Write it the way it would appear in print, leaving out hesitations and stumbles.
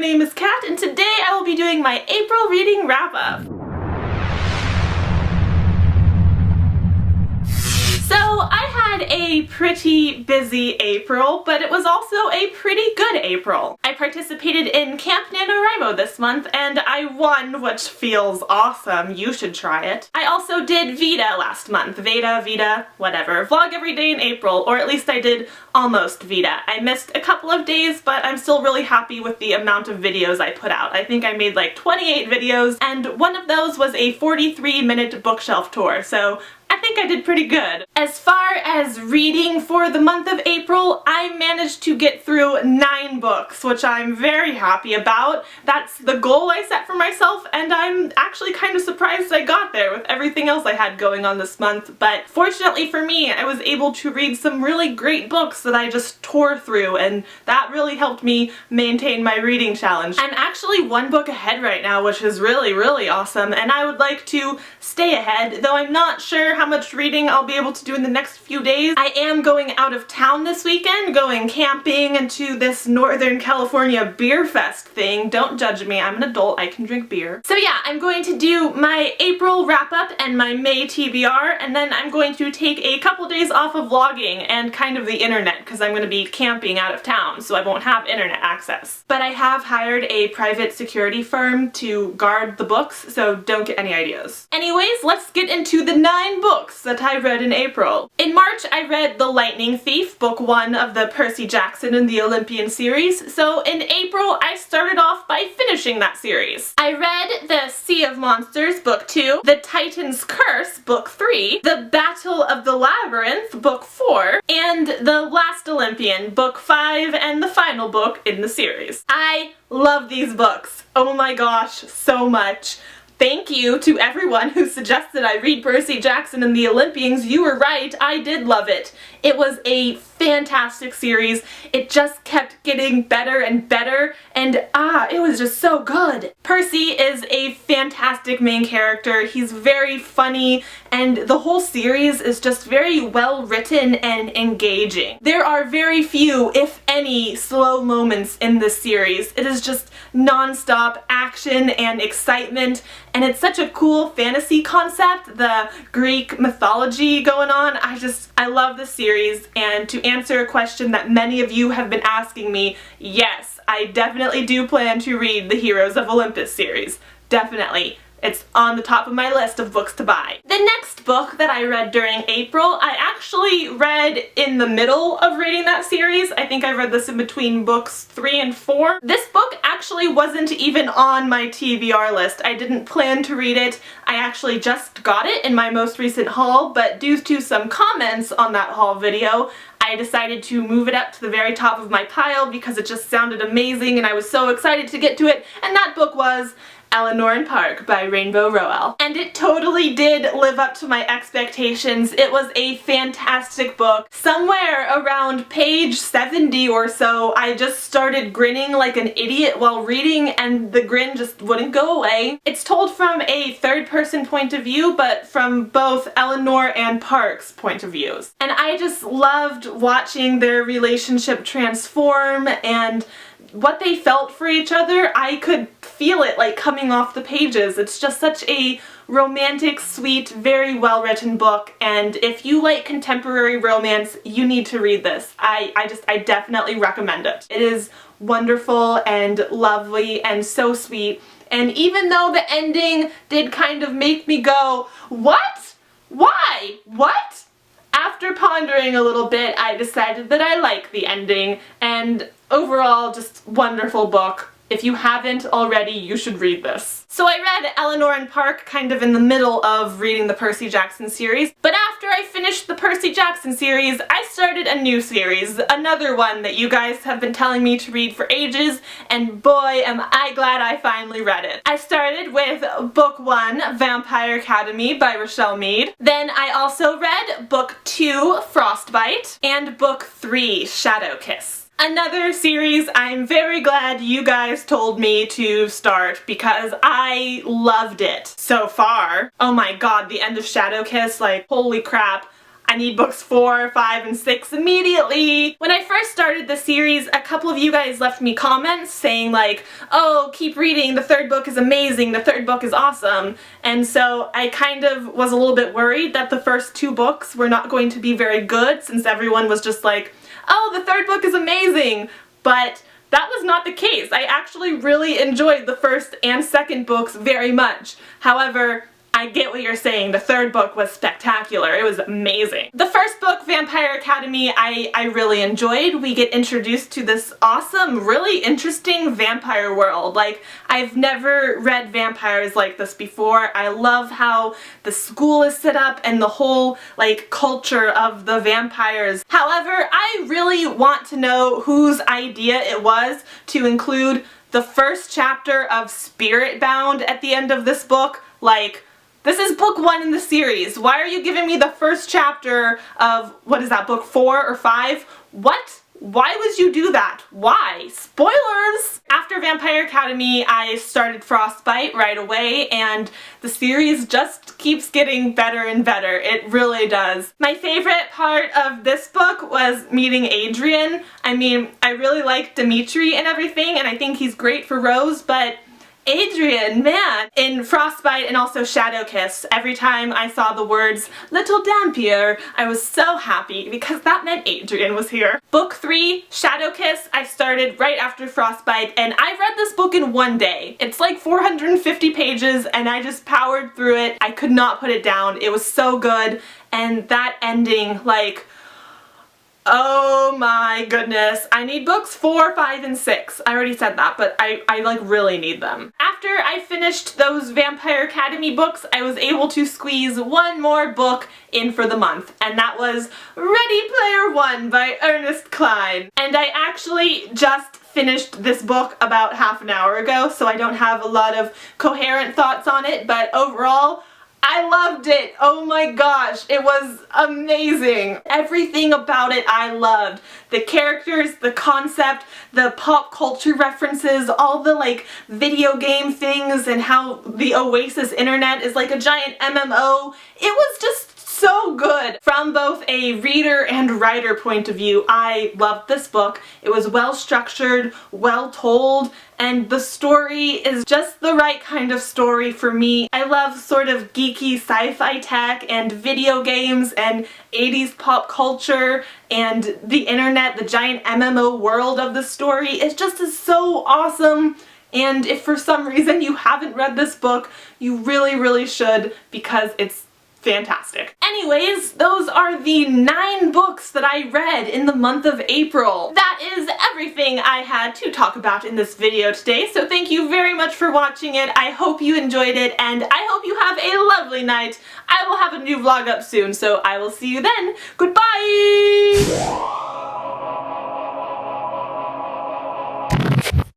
name is Kat, and today I will be doing my April reading wrap-up. So I had a pretty busy April, but it was also a pretty good April. I participated in Camp NaNoWriMo this month and I won, which feels awesome. You should try it. I also did Vita last month. Vita, whatever. Vlog every day in April, or at least I did almost Vita. I missed a couple of days, but I'm still really happy with the amount of videos I put out. I think I made like 28 videos, and one of those was a 43-minute bookshelf tour, so I think I did pretty good. As far as reading for the month of April, I managed to get through 9 books, which I'm very happy about. That's the goal I set for myself, and I'm actually kind of surprised I got there with everything else I had going on this month. But fortunately for me, I was able to read some really great books that I just tore through, and that really helped me maintain my reading challenge. I'm actually 1 book ahead right now, which is really awesome, and I would like to stay ahead, though I'm not sure how much reading I'll be able to do in the next few days. I am going out of town this weekend, going camping and to this Northern California beer fest thing. Don't judge me, I'm an adult, I can drink beer. So yeah, I'm going to do my April wrap-up and my May TBR, and then I'm going to take a couple days off of vlogging and kind of the internet, because I'm going to be camping out of town, so I won't have internet access. But I have hired a private security firm to guard the books, so don't get any ideas. Anyways, let's get into the 9 books that I read in April. In March, I read The Lightning Thief, book 1 of the Percy Jackson and the Olympians series, so in April I started off by finishing that series. I read The Sea of Monsters, book 2, The Titan's Curse, book 3, The Battle of the Labyrinth, book 4, and The Last Olympian, book 5, and the final book in the series. I love these books. Oh my gosh, so much. Thank you to everyone who suggested I read Percy Jackson and the Olympians. You were right, I did love it. It was a fantastic series. It just kept getting better and better, and it was just so good. Percy is a fantastic main character. He's very funny, and the whole series is just very well written and engaging. There are very few, if any, slow moments in this series. It is just non-stop action and excitement, and it's such a cool fantasy concept, the Greek mythology going on. I love this series, and to answer a question that many of you have been asking me, yes, I definitely do plan to read the Heroes of Olympus series. Definitely. It's on the top of my list of books to buy. The next book that I read during April, I actually read in the middle of reading that series. I think I read this in between books 3 and 4. This book actually wasn't even on my TBR list. I didn't plan to read it. I actually just got it in my most recent haul, but due to some comments on that haul video, I decided to move it up to the very top of my pile because it just sounded amazing and I was so excited to get to it, and that book was Eleanor Park by Rainbow Rowell. And it totally did live up to my expectations. It was a fantastic book. Somewhere around page 70 or so, I just started grinning like an idiot while reading, and the grin just wouldn't go away. It's told from a third-person point of view, but from both Eleanor and Park's point of views. And I just loved watching their relationship transform and what they felt for each other. I could feel it like coming off the pages. It's just such a romantic, sweet, very well written book, and if you like contemporary romance, you need to read this. I definitely recommend it. It is wonderful and lovely and so sweet, and even though the ending did kind of make me go, what? Why? What? After pondering a little bit, I decided that I like the ending, and overall, just wonderful book. If you haven't already, you should read this. So I read Eleanor Park kind of in the middle of reading the Percy Jackson series, but after I finished the Percy Jackson series, I started a new series, another one that you guys have been telling me to read for ages, and boy am I glad I finally read it. I started with book 1, Vampire Academy by Rochelle Mead. Then I also read book 2, Frostbite, and book 3, Shadow Kiss. Another series I'm very glad you guys told me to start because I loved it so far. Oh my god, the end of Shadow Kiss, like, holy crap. I need books 4, 5, and 6 immediately. When I first started the series, a couple of you guys left me comments saying like, oh, keep reading, the third book is amazing, the third book is awesome. And so I kind of was a little bit worried that the first 2 books were not going to be very good since everyone was just like, oh, the third book is amazing. But that was not the case. I actually really enjoyed the first and second books very much. However, I get what you're saying. The third book was spectacular. It was amazing. The first book, Vampire Academy, I really enjoyed. We get introduced to this awesome, really interesting vampire world. Like, I've never read vampires like this before. I love how the school is set up and the whole, like, culture of the vampires. However, I really want to know whose idea it was to include the first chapter of Spirit Bound at the end of this book. Like, this is book 1 in the series. Why are you giving me the first chapter of, what is that, book 4 or 5? What? Why would you do that? Why? Spoilers! After Vampire Academy, I started Frostbite right away, and the series just keeps getting better and better. It really does. My favorite part of this book was meeting Adrian. I mean, I really like Dimitri and everything, and I think he's great for Rose, but Adrian, man! In Frostbite and also Shadowkiss, every time I saw the words Little Dampier, I was so happy because that meant Adrian was here. Book 3, Shadowkiss, I started right after Frostbite, and I read this book in one day. It's like 450 pages and I just powered through it. I could not put it down. It was so good, and that ending, like, oh my goodness. I need books 4, 5, and 6. I already said that, but I like really need them. After I finished those Vampire Academy books, I was able to squeeze one more book in for the month, and that was Ready Player One by Ernest Cline. And I actually just finished this book about half an hour ago, so I don't have a lot of coherent thoughts on it, but overall, I loved it! Oh my gosh, it was amazing! Everything about it I loved. The characters, the concept, the pop culture references, all the like video game things, and how the Oasis internet is like a giant MMO. It was just so good! From both a reader and writer point of view, I loved this book. It was well structured, well told, and the story is just the right kind of story for me. I love sort of geeky sci-fi tech and video games and 80s pop culture and the internet, the giant MMO world of the story. It just is so awesome. And if for some reason you haven't read this book, you really should, because it's fantastic. Anyways, those are the 9 books that I read in the month of April. That is everything I had to talk about in this video today, so thank you very much for watching it. I hope you enjoyed it, and I hope you have a lovely night. I will have a new vlog up soon, so I will see you then. Goodbye!